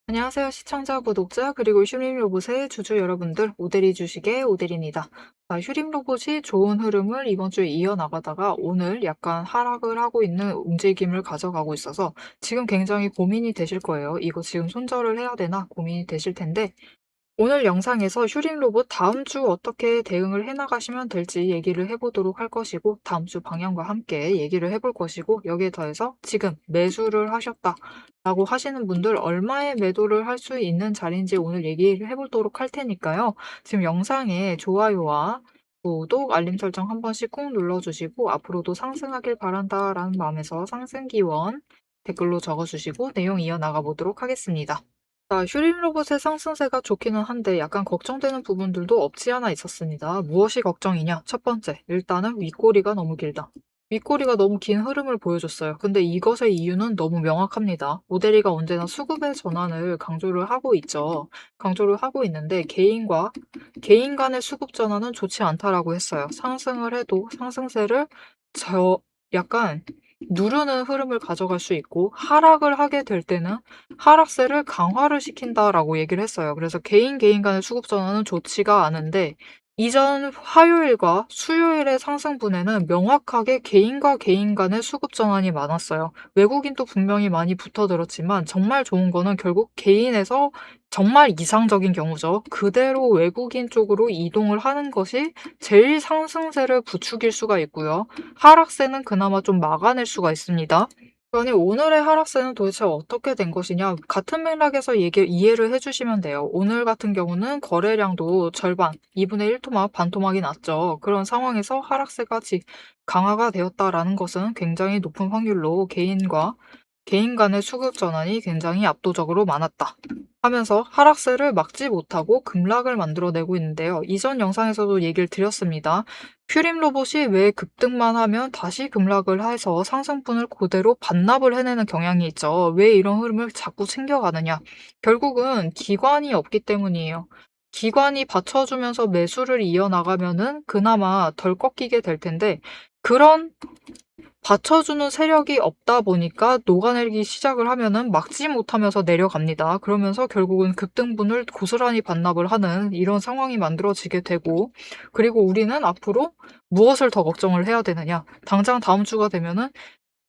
안녕하세요. 시청자, 구독자, 그리고 휴림로봇의 주주 여러분들, 오대리 주식의 오대리입니다. 자, 휴림로봇이 좋은 흐름을 이번 주에 이어나가다가 오늘 약간 하락을 하고 있는 움직임을 가져가고 있어서 지금 굉장히 고민이 되실 거예요. 이거 지금 손절을 해야 되나 고민이 되실 텐데, 오늘 영상에서 휴림 로봇 다음 주 어떻게 대응을 해나가시면 될지 얘기를 해보도록 할 것이고, 다음 주 방향과 함께 얘기를 해볼 것이고, 여기에 더해서 지금 매수를 하셨다라고 하시는 분들 얼마에 매도를 할 수 있는 자리인지 오늘 얘기를 해보도록 할 테니까요. 지금 영상에 좋아요와 구독, 알림 설정 한 번씩 꾹 눌러주시고, 앞으로도 상승하길 바란다라는 마음에서 상승 기원 댓글로 적어주시고, 내용 이어나가 보도록 하겠습니다. 자, 휴림 로봇의 상승세가 좋기는 한데 약간 걱정되는 부분들도 없지 않아 있었습니다. 무엇이 걱정이냐? 첫 번째, 일단은 윗꼬리가 너무 길다. 윗꼬리가 너무 긴 흐름을 보여줬어요. 근데 이것의 이유는 너무 명확합니다. 모델이가 언제나 수급의 전환을 강조를 하고 있죠. 강조를 하고 있는데 개인 간의 수급 전환은 좋지 않다라고 했어요. 상승을 해도 상승세를 약간 누르는 흐름을 가져갈 수 있고, 하락을 하게 될 때는 하락세를 강화를 시킨다라고 얘기를 했어요. 그래서 개인 간의 수급 전환은 좋지가 않은데, 이전 화요일과 수요일의 상승분에는 명확하게 개인과 개인 간의 수급 전환이 많았어요. 외국인도 분명히 많이 붙어들었지만 정말 좋은 거는 결국 개인에서 정말 이상적인 경우죠. 그대로 외국인 쪽으로 이동을 하는 것이 제일 상승세를 부추길 수가 있고요. 하락세는 그나마 좀 막아낼 수가 있습니다. 아니, 오늘의 하락세는 도대체 어떻게 된 것이냐? 같은 맥락에서 이해를 해주시면 돼요. 오늘 같은 경우는 거래량도 절반, 2분의 1 토막, 반 토막이 났죠. 그런 상황에서 하락세가 강화가 되었다라는 것은 굉장히 높은 확률로 개인 간의 수급 전환이 굉장히 압도적으로 많았다 하면서 하락세를 막지 못하고 급락을 만들어내고 있는데요. 이전 영상에서도 얘기를 드렸습니다. 퓨림 로봇이 왜 급등만 하면 다시 급락을 해서 상승분을 그대로 반납을 해내는 경향이 있죠. 왜 이런 흐름을 자꾸 챙겨가느냐? 결국은 기관이 없기 때문이에요. 기관이 받쳐주면서 매수를 이어나가면은 그나마 덜 꺾이게 될 텐데, 그런 받쳐주는 세력이 없다 보니까 녹아내리기 시작을 하면은 막지 못하면서 내려갑니다. 그러면서 결국은 급등분을 고스란히 반납을 하는 이런 상황이 만들어지게 되고, 그리고 우리는 앞으로 무엇을 더 걱정을 해야 되느냐? 당장 다음 주가 되면은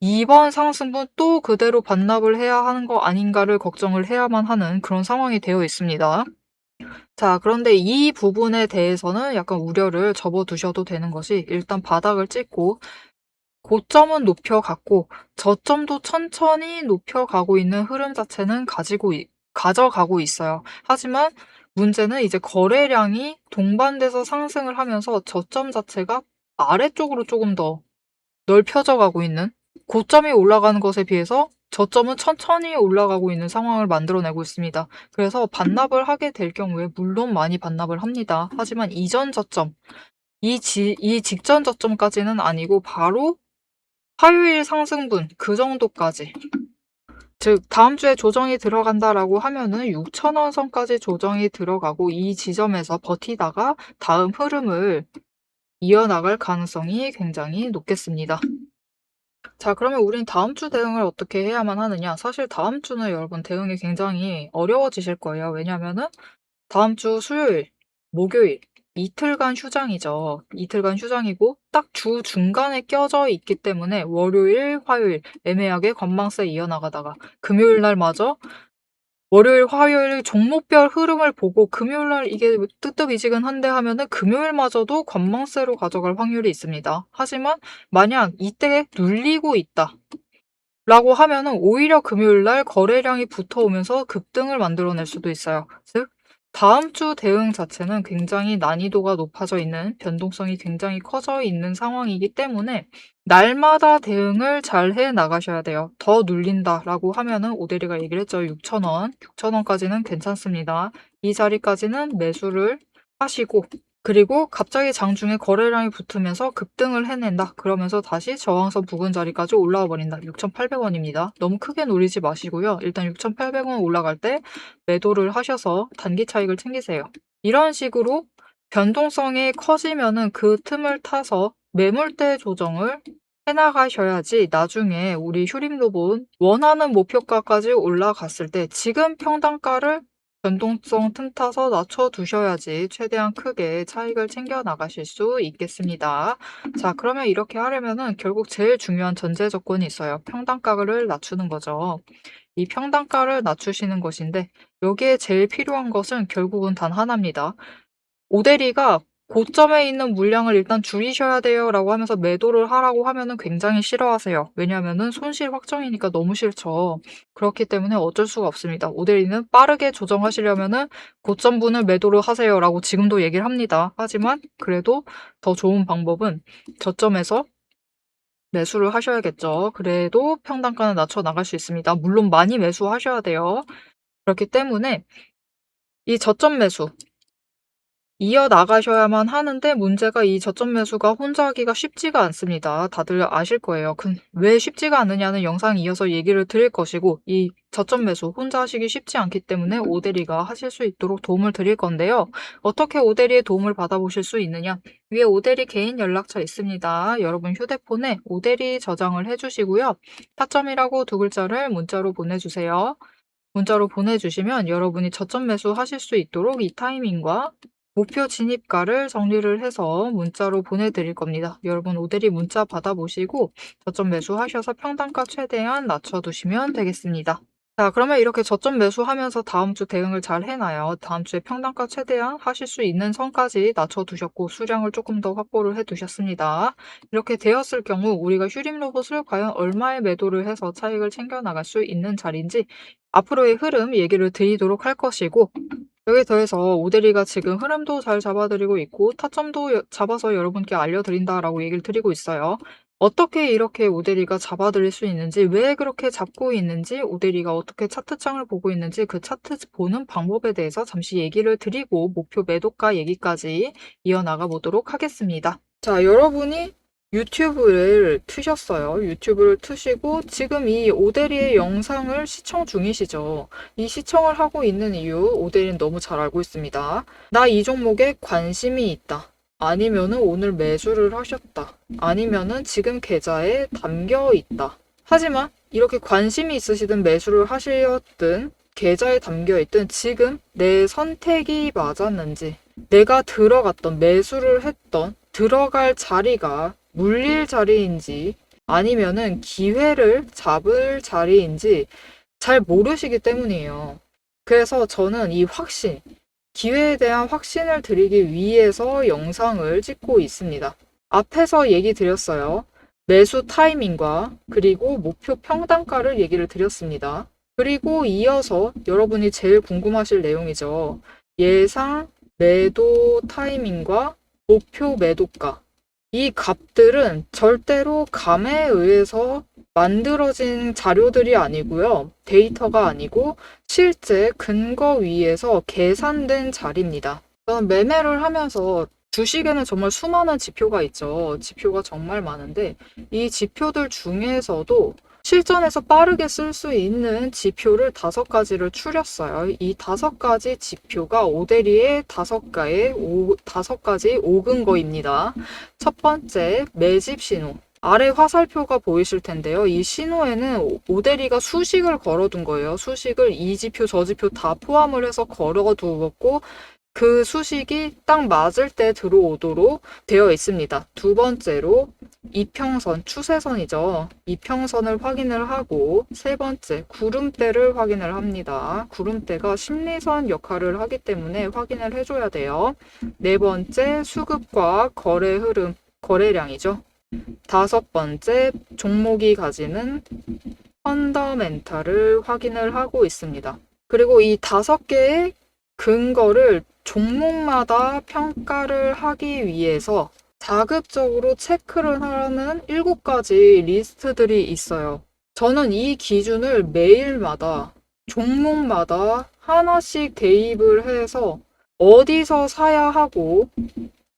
이번 상승분 또 그대로 반납을 해야 하는 거 아닌가를 걱정을 해야만 하는 그런 상황이 되어 있습니다. 자, 그런데 이 부분에 대해서는 약간 우려를 접어두셔도 되는 것이, 일단 바닥을 찍고 고점은 높여갔고 저점도 천천히 높여가고 있는 흐름 자체는 가져가고 있어요. 하지만 문제는 이제 거래량이 동반돼서 상승을 하면서 저점 자체가 아래쪽으로 조금 더 넓혀져 가고 있는, 고점이 올라가는 것에 비해서 저점은 천천히 올라가고 있는 상황을 만들어내고 있습니다. 그래서 반납을 하게 될 경우에 물론 많이 반납을 합니다. 하지만 이전 저점, 이 직전 저점까지는 아니고 바로 화요일 상승분 그 정도까지, 즉 다음 주에 조정이 들어간다라고 하면은 6,000원 선까지 조정이 들어가고 이 지점에서 버티다가 다음 흐름을 이어나갈 가능성이 굉장히 높겠습니다. 자, 그러면 우린 다음 주 대응을 어떻게 해야만 하느냐? 사실 다음 주는 여러분 대응이 굉장히 어려워지실 거예요. 왜냐면은 다음 주 수요일, 목요일 이틀간 휴장이죠. 이틀간 휴장이고 딱 주 중간에 껴져 있기 때문에 월요일, 화요일 애매하게 관망세 이어나가다가 금요일 날마저 월요일, 화요일 종목별 흐름을 보고 금요일 날 이게 뜨뜻미지근한데 하면은 금요일마저도 관망세로 가져갈 확률이 있습니다. 하지만 만약 이때 눌리고 있다 라고 하면은 오히려 금요일 날 거래량이 붙어오면서 급등을 만들어낼 수도 있어요. 즉 다음 주 대응 자체는 굉장히 난이도가 높아져 있는, 변동성이 굉장히 커져 있는 상황이기 때문에 날마다 대응을 잘 해 나가셔야 돼요. 더 눌린다라고 하면은 오대리가 얘기를 했죠. 6,000원, 6,000원까지는 괜찮습니다. 이 자리까지는 매수를 하시고, 그리고 갑자기 장중에 거래량이 붙으면서 급등을 해낸다. 그러면서 다시 저항선 부근 자리까지 올라와 버린다. 6,800원입니다. 너무 크게 노리지 마시고요. 일단 6,800원 올라갈 때 매도를 하셔서 단기 차익을 챙기세요. 이런 식으로 변동성이 커지면은 그 틈을 타서 매물대 조정을 해나가셔야지 나중에 우리 휴림로봇 원하는 목표가까지 올라갔을 때 지금 평단가를 변동성 틈타서 낮춰두셔야지 최대한 크게 차익을 챙겨 나가실 수 있겠습니다. 자, 그러면 이렇게 하려면은 결국 제일 중요한 전제 조건이 있어요. 평단가를 낮추는 거죠. 이 평단가를 낮추시는 것인데 여기에 제일 필요한 것은 결국은 단 하나입니다. 오대리가 고점에 있는 물량을 일단 줄이셔야 돼요 라고 하면서 매도를 하라고 하면은 굉장히 싫어하세요. 왜냐하면은 손실 확정이니까 너무 싫죠. 그렇기 때문에 어쩔 수가 없습니다. 오대리는 빠르게 조정하시려면은 고점분을 매도를 하세요 라고 지금도 얘기를 합니다. 하지만 그래도 더 좋은 방법은 저점에서 매수를 하셔야겠죠. 그래도 평단가는 낮춰 나갈 수 있습니다. 물론 많이 매수하셔야 돼요. 그렇기 때문에 이 저점 매수 이어나가셔야만 하는데 문제가 이 저점 매수가 혼자 하기가 쉽지가 않습니다. 다들 아실 거예요. 왜 쉽지가 않느냐는 영상 이어서 얘기를 드릴 것이고 이 저점 매수 혼자 하시기 쉽지 않기 때문에 오대리가 하실 수 있도록 도움을 드릴 건데요. 어떻게 오대리의 도움을 받아보실 수 있느냐? 위에 오대리 개인 연락처 있습니다. 여러분 휴대폰에 오대리 저장을 해주시고요. 타점이라고 두 글자를 문자로 보내주세요. 문자로 보내주시면 여러분이 저점 매수 하실 수 있도록 이 타이밍과 목표 진입가를 정리를 해서 문자로 보내드릴 겁니다. 여러분 오대리 문자 받아보시고 저점 매수하셔서 평단가 최대한 낮춰두시면 되겠습니다. 자, 그러면 이렇게 저점 매수하면서 다음 주 대응을 잘 해놔요. 다음 주에 평단가 최대한 하실 수 있는 선까지 낮춰두셨고 수량을 조금 더 확보를 해두셨습니다. 이렇게 되었을 경우 우리가 휴림 로봇을 과연 얼마에 매도를 해서 차익을 챙겨나갈 수 있는 자리인지 앞으로의 흐름 얘기를 드리도록 할 것이고 여기에 더해서 오대리가 지금 흐름도 잘 잡아드리고 있고 타점도 잡아서 여러분께 알려드린다라고 얘기를 드리고 있어요. 어떻게 이렇게 오대리가 잡아드릴 수 있는지, 왜 그렇게 잡고 있는지, 오대리가 어떻게 차트창을 보고 있는지 그 차트 보는 방법에 대해서 잠시 얘기를 드리고 목표 매도가 얘기까지 이어나가 보도록 하겠습니다. 자, 여러분이 유튜브를 트셨어요. 유튜브를 트시고 지금 이 오대리의 영상을 시청 중이시죠. 이 시청을 하고 있는 이유 오대리는 너무 잘 알고 있습니다. 나 이 종목에 관심이 있다. 아니면은 오늘 매수를 하셨다. 아니면은 지금 계좌에 담겨 있다. 하지만 이렇게 관심이 있으시든 매수를 하셨든 계좌에 담겨 있든 지금 내 선택이 맞았는지 내가 들어갔던 매수를 했던 들어갈 자리가 물릴 자리인지 아니면은 기회를 잡을 자리인지 잘 모르시기 때문이에요. 그래서 저는 이 확신, 기회에 대한 확신을 드리기 위해서 영상을 찍고 있습니다. 앞에서 얘기 드렸어요. 매수 타이밍과 그리고 목표 평단가를 얘기를 드렸습니다. 그리고 이어서 여러분이 제일 궁금하실 내용이죠. 예상 매도 타이밍과 목표 매도가. 이 값들은 절대로 감에 의해서 만들어진 자료들이 아니고요. 데이터가 아니고 실제 근거 위에서 계산된 자리입니다. 저는 매매를 하면서 주식에는 정말 수많은 지표가 있죠. 지표가 정말 많은데 이 지표들 중에서도 실전에서 빠르게 쓸 수 있는 지표를 5가지를 추렸어요. 이 5가지 지표가 오대리의 5가지 5근거입니다. 첫 번째, 매집 신호. 아래 화살표가 보이실 텐데요. 이 신호에는 오대리가 수식을 걸어둔 거예요. 수식을 이 지표, 저 지표 다 포함을 해서 걸어두었고 그 수식이 딱 맞을 때 들어오도록 되어 있습니다. 두 번째로 이평선, 추세선이죠. 이평선을 확인을 하고 세 번째, 구름대를 확인을 합니다. 구름대가 심리선 역할을 하기 때문에 확인을 해줘야 돼요. 네 번째, 수급과 거래 흐름, 거래량이죠. 다섯 번째, 종목이 가지는 펀더멘탈을 확인을 하고 있습니다. 그리고 이 5개의 근거를 종목마다 평가를 하기 위해서 자급적으로 체크를 하는 7가지 리스트들이 있어요. 저는 이 기준을 매일마다 종목마다 하나씩 대입을 해서 어디서 사야 하고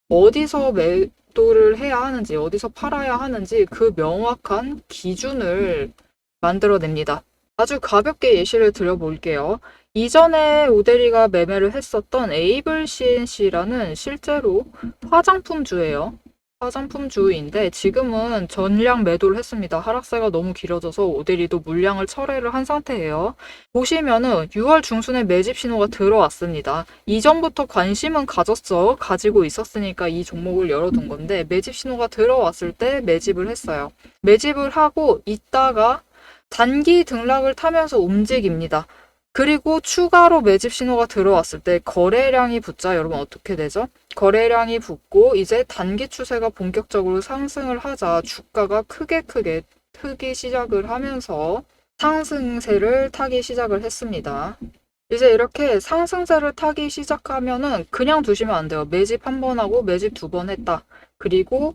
어디서 매도를 해야 하는지 어디서 팔아야 하는지 그 명확한 기준을 만들어냅니다. 아주 가볍게 예시를 드려볼게요. 이전에 오대리가 매매를 했었던 에이블 CNC라는 실제로 화장품주예요. 화장품주인데 지금은 전량 매도를 했습니다. 하락세가 너무 길어져서 오데리도 물량을 철회를 한 상태예요. 보시면은 6월 중순에 매집 신호가 들어왔습니다. 이전부터 관심은 가지고 있었으니까 이 종목을 열어둔 건데 매집 신호가 들어왔을 때 매집을 했어요. 매집을 하고 있다가 단기 등락을 타면서 움직입니다. 그리고 추가로 매집 신호가 들어왔을 때 거래량이 붙자 여러분 어떻게 되죠? 거래량이 붙고 이제 단기 추세가 본격적으로 상승을 하자 주가가 크게 트기 시작을 하면서 상승세를 타기 시작을 했습니다. 이제 이렇게 상승세를 타기 시작하면은 그냥 두시면 안 돼요. 매집 한 번 하고 매집 두 번 했다. 그리고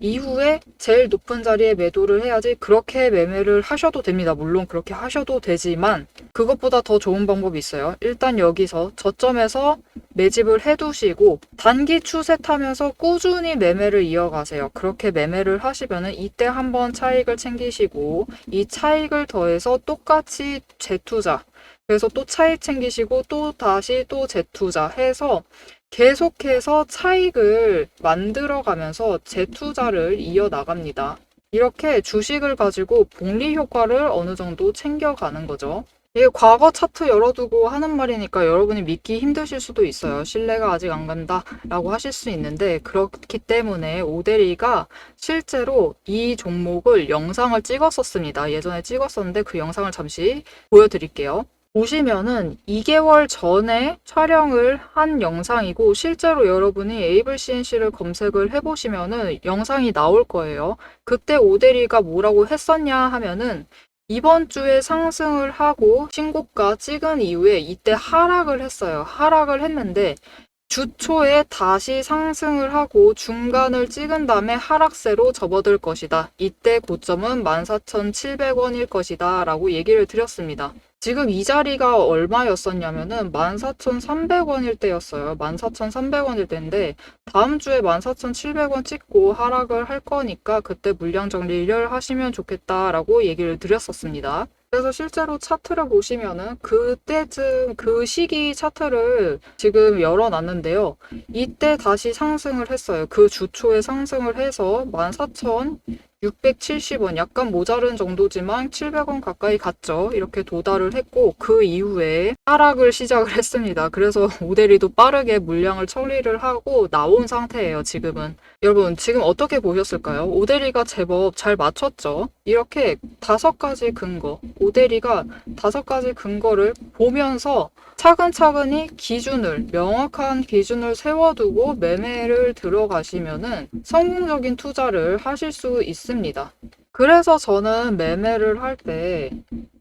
이후에 제일 높은 자리에 매도를 해야지 그렇게 매매를 하셔도 됩니다. 물론 그렇게 하셔도 되지만 그것보다 더 좋은 방법이 있어요. 일단 여기서 저점에서 매집을 해두시고 단기 추세 타면서 꾸준히 매매를 이어가세요. 그렇게 매매를 하시면은 이때 한번 차익을 챙기시고 이 차익을 더해서 똑같이 재투자 그래서 또 차익 챙기시고 또 다시 또 재투자 해서 계속해서 차익을 만들어가면서 재투자를 이어나갑니다. 이렇게 주식을 가지고 복리 효과를 어느 정도 챙겨가는 거죠. 이게 과거 차트 열어두고 하는 말이니까 여러분이 믿기 힘드실 수도 있어요. 신뢰가 아직 안 간다 라고 하실 수 있는데 그렇기 때문에 오데리가 실제로 이 종목을 영상을 찍었었습니다. 예전에 찍었었는데 그 영상을 잠시 보여드릴게요. 보시면은 2개월 전에 촬영을 한 영상이고 실제로 여러분이 에이블 CNC를 검색을 해보시면은 영상이 나올 거예요. 그때 오데리가 뭐라고 했었냐 하면은 이번 주에 상승을 하고 신고가 찍은 이후에 이때 하락을 했어요. 하락을 했는데 주 초에 다시 상승을 하고 중간을 찍은 다음에 하락세로 접어들 것이다. 이때 고점은 14,700원일 것이다 라고 얘기를 드렸습니다. 지금 이 자리가 얼마였었냐면은 14,300원일 때였어요. 14,300원일 때인데 다음 주에 14,700원 찍고 하락을 할 거니까 그때 물량 정리를 하시면 좋겠다라고 얘기를 드렸었습니다. 그래서 실제로 차트를 보시면은 그때쯤 그 시기 차트를 지금 열어놨는데요. 이때 다시 상승을 했어요. 그 주 초에 상승을 해서 14,670원 약간 모자른 정도지만 700원 가까이 갔죠. 이렇게 도달을 했고 그 이후에 하락을 시작을 했습니다. 그래서 오데리도 빠르게 물량을 처리를 하고 나온 상태예요. 지금은. 여러분 지금 어떻게 보셨을까요? 오데리가 제법 잘 맞췄죠. 이렇게 5가지 근거, 오데리가 5가지 근거를 보면서 차근차근히 명확한 기준을 세워두고 매매를 들어가시면은 성공적인 투자를 하실 수 있습니다. 그래서 저는 매매를 할 때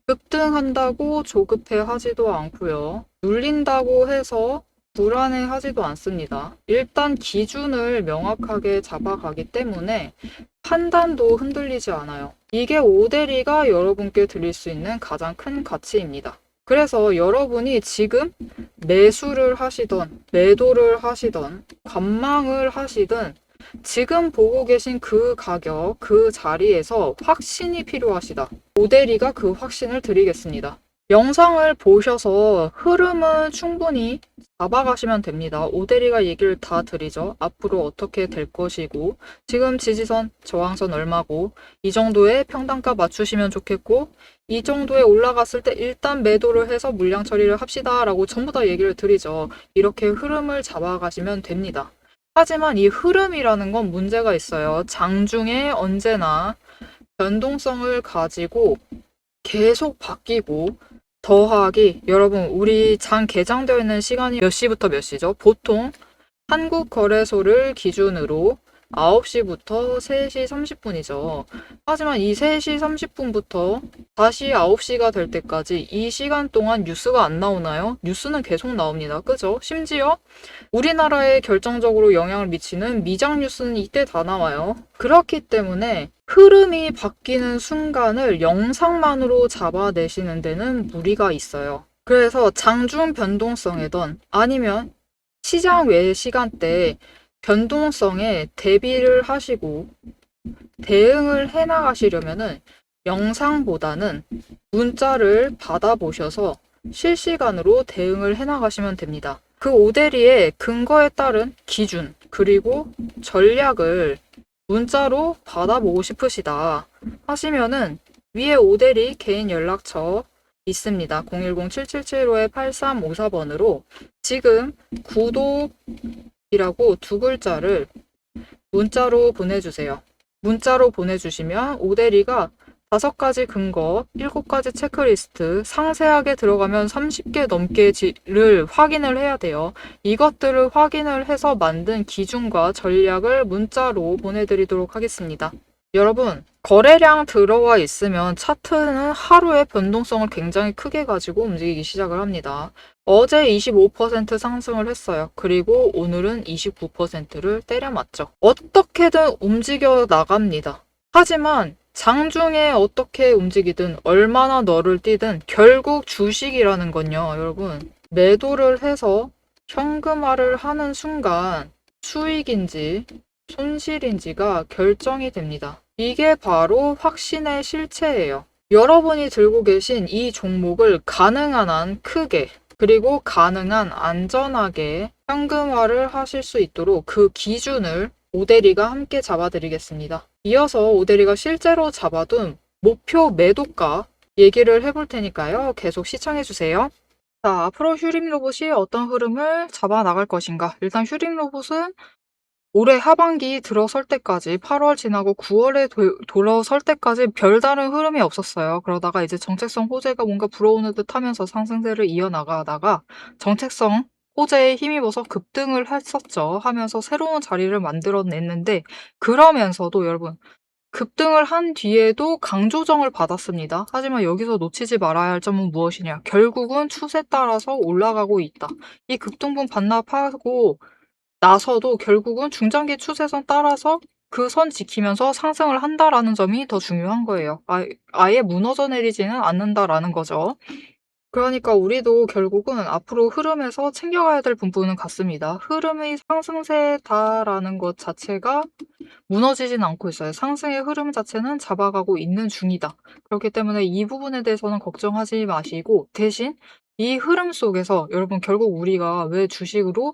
급등한다고 조급해 하지도 않고요. 눌린다고 해서 불안해 하지도 않습니다. 일단 기준을 명확하게 잡아가기 때문에 판단도 흔들리지 않아요. 이게 오데리가 여러분께 드릴 수 있는 가장 큰 가치입니다. 그래서 여러분이 지금 매수를 하시던 매도를 하시던 관망을 하시든 지금 보고 계신 그 가격, 그 자리에서 확신이 필요하시다. 오데리가 그 확신을 드리겠습니다. 영상을 보셔서 흐름은 충분히 잡아가시면 됩니다. 오데리가 얘기를 다 드리죠. 앞으로 어떻게 될 것이고 지금 지지선, 저항선 얼마고 이 정도의 평단가 맞추시면 좋겠고 이 정도에 올라갔을 때 일단 매도를 해서 물량 처리를 합시다 라고 전부 다 얘기를 드리죠. 이렇게 흐름을 잡아가시면 됩니다. 하지만 이 흐름이라는 건 문제가 있어요. 장중에 언제나 변동성을 가지고 계속 바뀌고 더하기 여러분 우리 장 개장되어 있는 시간이 몇 시부터 몇 시죠? 보통 한국거래소를 기준으로 9시부터 3시 30분이죠. 하지만 이 3시 30분부터 다시 9시가 될 때까지 이 시간 동안 뉴스가 안 나오나요? 뉴스는 계속 나옵니다. 그죠? 심지어 우리나라에 결정적으로 영향을 미치는 미장 뉴스는 이때 다 나와요. 그렇기 때문에 흐름이 바뀌는 순간을 영상만으로 잡아내시는 데는 무리가 있어요. 그래서 장중 변동성이든 아니면 시장 외 시간대에 변동성에 대비를 하시고 대응을 해나가시려면은 영상보다는 문자를 받아보셔서 실시간으로 대응을 해나가시면 됩니다. 그 오데리의 근거에 따른 기준 그리고 전략을 문자로 받아보고 싶으시다 하시면은 위에 오데리 개인 연락처 있습니다. 010-7775-8354번으로 지금 구독이라고 두 글자를 문자로 보내주세요. 문자로 보내주시면 오데리가 5가지 근거, 7가지 체크리스트, 상세하게 들어가면 30개 넘게를 확인을 해야 돼요. 이것들을 확인을 해서 만든 기준과 전략을 문자로 보내드리도록 하겠습니다. 여러분, 거래량 들어와 있으면 차트는 하루에 변동성을 굉장히 크게 가지고 움직이기 시작을 합니다. 어제 25% 상승을 했어요. 그리고 오늘은 29%를 때려맞죠. 어떻게든 움직여 나갑니다. 하지만 장중에 어떻게 움직이든 얼마나 너를 뛰든 결국 주식이라는 건요, 여러분. 매도를 해서 현금화를 하는 순간 수익인지 손실인지가 결정이 됩니다. 이게 바로 확신의 실체예요. 여러분이 들고 계신 이 종목을 가능한 한 크게 그리고 가능한 안전하게 현금화를 하실 수 있도록 그 기준을 오데리가 함께 잡아드리겠습니다. 이어서 오데리가 실제로 잡아둔 목표 매도가 얘기를 해볼 테니까요. 계속 시청해주세요. 자, 앞으로 휴림 로봇이 어떤 흐름을 잡아 나갈 것인가. 일단 휴림 로봇은 올해 하반기 들어설 때까지 8월 지나고 9월에 돌아설 때까지 별다른 흐름이 없었어요. 그러다가 이제 정책성 호재가 뭔가 불어오는 듯 하면서 상승세를 이어나가다가 정책성 호재에 힘입어서 급등을 했었죠. 하면서 새로운 자리를 만들어냈는데 그러면서도 여러분 급등을 한 뒤에도 강조정을 받았습니다. 하지만 여기서 놓치지 말아야 할 점은 무엇이냐. 결국은 추세 따라서 올라가고 있다. 이 급등분 반납하고 나서도 결국은 중장기 추세선 따라서 그 선 지키면서 상승을 한다라는 점이 더 중요한 거예요. 아예 무너져 내리지는 않는다라는 거죠. 그러니까 우리도 결국은 앞으로 흐름에서 챙겨가야 될 부분은 같습니다. 흐름이 상승세다라는 것 자체가 무너지진 않고 있어요. 상승의 흐름 자체는 잡아가고 있는 중이다. 그렇기 때문에 이 부분에 대해서는 걱정하지 마시고 대신 이 흐름 속에서 여러분 결국 우리가 왜 주식으로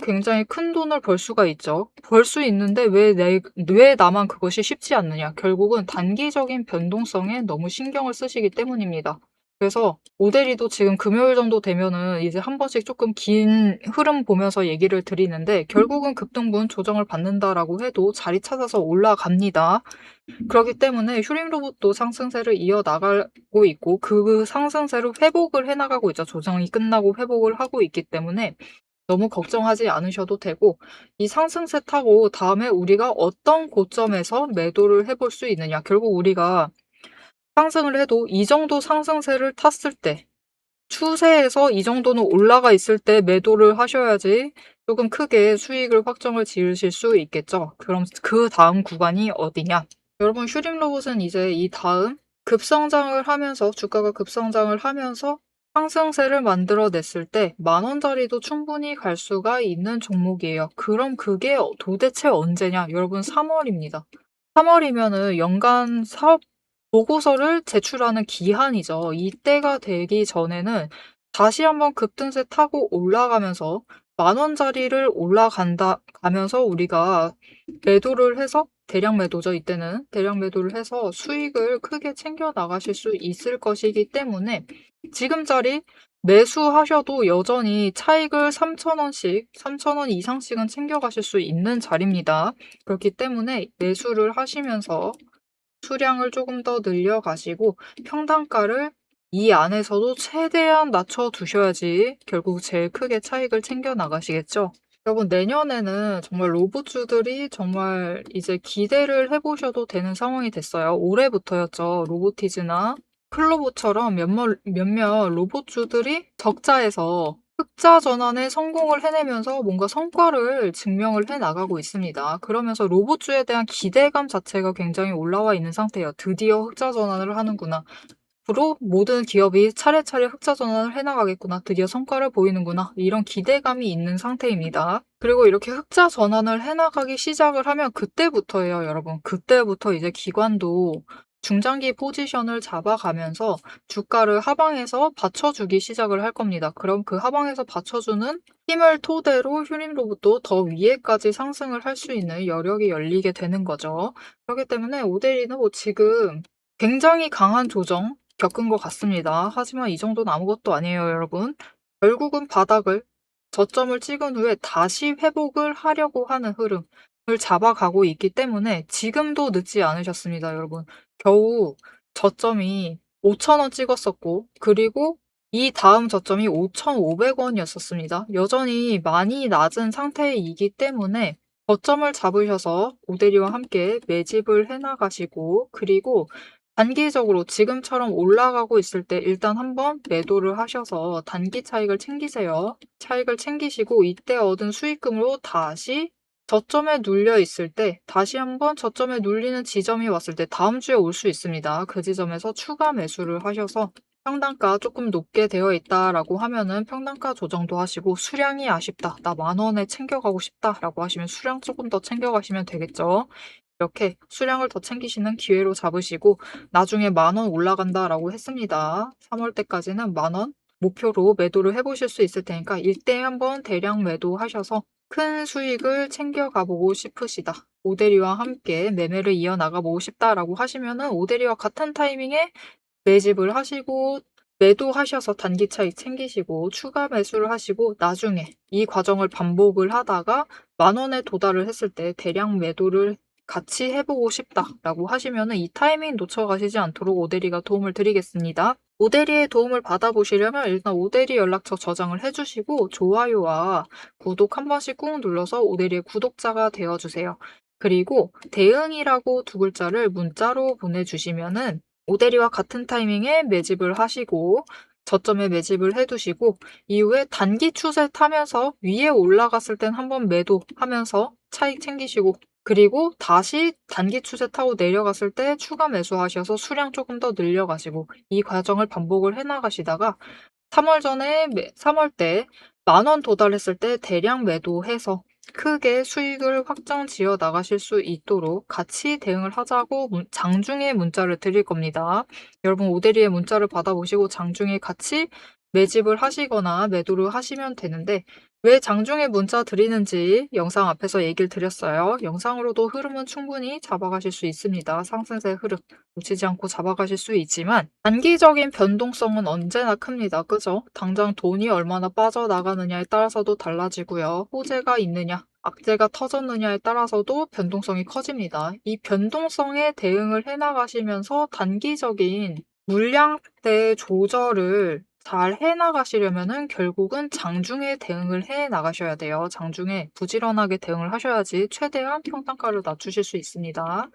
굉장히 큰 돈을 벌 수가 있죠. 벌 수 있는데 왜 나만 그것이 쉽지 않느냐. 결국은 단기적인 변동성에 너무 신경을 쓰시기 때문입니다. 그래서 오데리도 지금 금요일 정도 되면은 이제 한 번씩 조금 긴 흐름 보면서 얘기를 드리는데 결국은 급등분 조정을 받는다라고 해도 자리 찾아서 올라갑니다. 그렇기 때문에 휴림 로봇도 상승세를 이어나가고 있고 그 상승세로 회복을 해나가고 있죠. 조정이 끝나고 회복을 하고 있기 때문에 너무 걱정하지 않으셔도 되고 이 상승세 타고 다음에 우리가 어떤 고점에서 매도를 해볼 수 있느냐. 결국 우리가 상승을 해도 이 정도 상승세를 탔을 때 추세에서 이 정도는 올라가 있을 때 매도를 하셔야지 조금 크게 수익을 확정을 지으실 수 있겠죠. 그럼 그 다음 구간이 어디냐? 여러분 휴림 로봇은 이제 이 다음 급성장을 하면서 주가가 급성장을 하면서 상승세를 만들어냈을 때 10,000원짜리도 충분히 갈 수가 있는 종목이에요. 그럼 그게 도대체 언제냐? 여러분 3월입니다. 3월이면은 연간 사업 보고서를 제출하는 기한이죠. 이때가 되기 전에는 다시 한번 급등세 타고 올라가면서 10,000원짜리를 가면서 우리가 매도를 해서 대량 매도죠. 이때는 대량 매도를 해서 수익을 크게 챙겨 나가실 수 있을 것이기 때문에 지금짜리 매수하셔도 여전히 차익을 3,000원씩, 3,000원 이상씩은 챙겨가실 수 있는 자리입니다. 그렇기 때문에 매수를 하시면서 수량을 조금 더 늘려가시고 평단가를 이 안에서도 최대한 낮춰 두셔야지 결국 제일 크게 차익을 챙겨 나가시겠죠. 여러분 내년에는 정말 로봇주들이 정말 이제 기대를 해보셔도 되는 상황이 됐어요. 올해부터였죠. 로보티즈나 클로버처럼 몇몇 로봇주들이 적자에서 흑자 전환에 성공을 해내면서 뭔가 성과를 증명을 해나가고 있습니다. 그러면서 로봇주에 대한 기대감 자체가 굉장히 올라와 있는 상태예요. 드디어 흑자 전환을 하는구나. 앞으로 모든 기업이 차례차례 흑자 전환을 해나가겠구나. 드디어 성과를 보이는구나. 이런 기대감이 있는 상태입니다. 그리고 이렇게 흑자 전환을 해나가기 시작을 하면 그때부터예요, 여러분. 그때부터 이제 기관도 중장기 포지션을 잡아가면서 주가를 하방에서 받쳐주기 시작을 할 겁니다. 그럼 그 하방에서 받쳐주는 힘을 토대로 휴림로봇도 더 위에까지 상승을 할 수 있는 여력이 열리게 되는 거죠. 그렇기 때문에 오데이는 지금 굉장히 강한 조정 겪은 것 같습니다. 하지만 이 정도는 아무것도 아니에요, 여러분. 결국은 바닥을 저점을 찍은 후에 다시 회복을 하려고 하는 흐름을 잡아가고 있기 때문에 지금도 늦지 않으셨습니다, 여러분. 겨우 저점이 5,000원 찍었었고, 그리고 이 다음 저점이 5,500원이었었습니다. 여전히 많이 낮은 상태이기 때문에 저점을 잡으셔서 오데리와 함께 매집을 해나가시고, 그리고 단기적으로 지금처럼 올라가고 있을 때 일단 한번 매도를 하셔서 단기 차익을 챙기세요. 차익을 챙기시고 이때 얻은 수익금으로 다시 저점에 눌려 있을 때 다시 한번 저점에 눌리는 지점이 왔을 때 다음 주에 올 수 있습니다. 그 지점에서 추가 매수를 하셔서 평단가 조금 높게 되어 있다라고 하면은 평단가 조정도 하시고 수량이 아쉽다. 나 10,000원에 챙겨가고 싶다라고 하시면 수량 조금 더 챙겨가시면 되겠죠. 이렇게 수량을 더 챙기시는 기회로 잡으시고 나중에 10,000원 올라간다라고 했습니다. 3월 때까지는 10,000원 목표로 매도를 해보실 수 있을 테니까 이때 한번 대량 매도하셔서 큰 수익을 챙겨가보고 싶으시다. 오데리와 함께 매매를 이어나가보고 싶다라고 하시면은 오데리와 같은 타이밍에 매집을 하시고 매도하셔서 단기 차익 챙기시고 추가 매수를 하시고 나중에 이 과정을 반복을 하다가 10,000원에 도달을 했을 때 대량 매도를 같이 해보고 싶다라고 하시면은 이 타이밍 놓쳐가시지 않도록 오데리가 도움을 드리겠습니다. 오데리의 도움을 받아보시려면 일단 오데리 연락처 저장을 해주시고 좋아요와 구독 한 번씩 꾹 눌러서 오데리의 구독자가 되어주세요. 그리고 대응이라고 두 글자를 문자로 보내주시면은 오데리와 같은 타이밍에 매집을 하시고 저점에 매집을 해두시고 이후에 단기 추세 타면서 위에 올라갔을 땐 한번 매도하면서 차익 챙기시고 그리고 다시 단기 추세 타고 내려갔을 때 추가 매수하셔서 수량 조금 더 늘려가시고 이 과정을 반복을 해나가시다가 3월 때 10,000원 도달했을 때 대량 매도해서 크게 수익을 확정 지어 나가실 수 있도록 같이 대응을 하자고 장중에 문자를 드릴 겁니다. 여러분 오데리의 문자를 받아보시고 장중에 같이 매집을 하시거나 매도를 하시면 되는데 왜 장중에 문자 드리는지 영상 앞에서 얘기를 드렸어요. 영상으로도 흐름은 충분히 잡아가실 수 있습니다. 상승세 흐름 놓치지 않고 잡아가실 수 있지만 단기적인 변동성은 언제나 큽니다. 그죠? 당장 돈이 얼마나 빠져나가느냐에 따라서도 달라지고요. 호재가 있느냐, 악재가 터졌느냐에 따라서도 변동성이 커집니다. 이 변동성에 대응을 해나가시면서 단기적인 물량대 조절을 잘 해나가시려면은 결국은 장중에 대응을 해 나가셔야 돼요. 장중에 부지런하게 대응을 하셔야지 최대한 평단가를 낮추실 수 있습니다.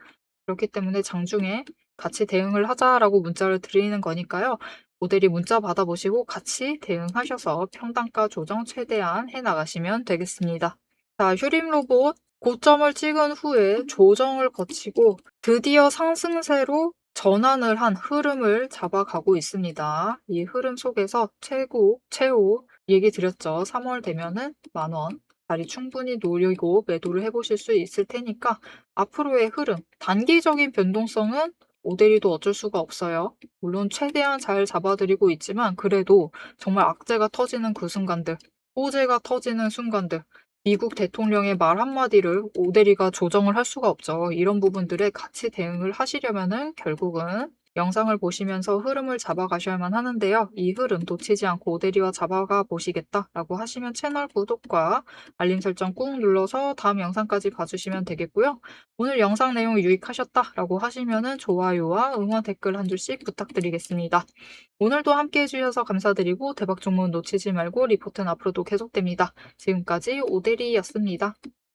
그렇기 때문에 장중에 같이 대응을 하자라고 문자를 드리는 거니까요. 모델이 문자 받아보시고 같이 대응하셔서 평단가 조정 최대한 해 나가시면 되겠습니다. 자, 휴림 로봇 고점을 찍은 후에 조정을 거치고 드디어 상승세로 전환을 한 흐름을 잡아가고 있습니다. 이 흐름 속에서 최고 얘기 드렸죠. 3월 되면은 10,000원 자리 충분히 노리고 매도를 해보실 수 있을 테니까 앞으로의 흐름, 단기적인 변동성은 오데리도 어쩔 수가 없어요. 물론 최대한 잘 잡아드리고 있지만 그래도 정말 악재가 터지는 그 순간들, 호재가 터지는 순간들, 미국 대통령의 말 한마디를 오데리가 조정을 할 수가 없죠. 이런 부분들에 같이 대응을 하시려면은 결국은 영상을 보시면서 흐름을 잡아가셔야만 하는데요. 이 흐름 놓치지 않고 오데리와 잡아가 보시겠다라고 하시면 채널 구독과 알림 설정 꾹 눌러서 다음 영상까지 봐주시면 되겠고요. 오늘 영상 내용이 유익하셨다라고 하시면은 좋아요와 응원 댓글 한 줄씩 부탁드리겠습니다. 오늘도 함께 해주셔서 감사드리고 대박 종문 놓치지 말고 리포트는 앞으로도 계속됩니다. 지금까지 오데리였습니다.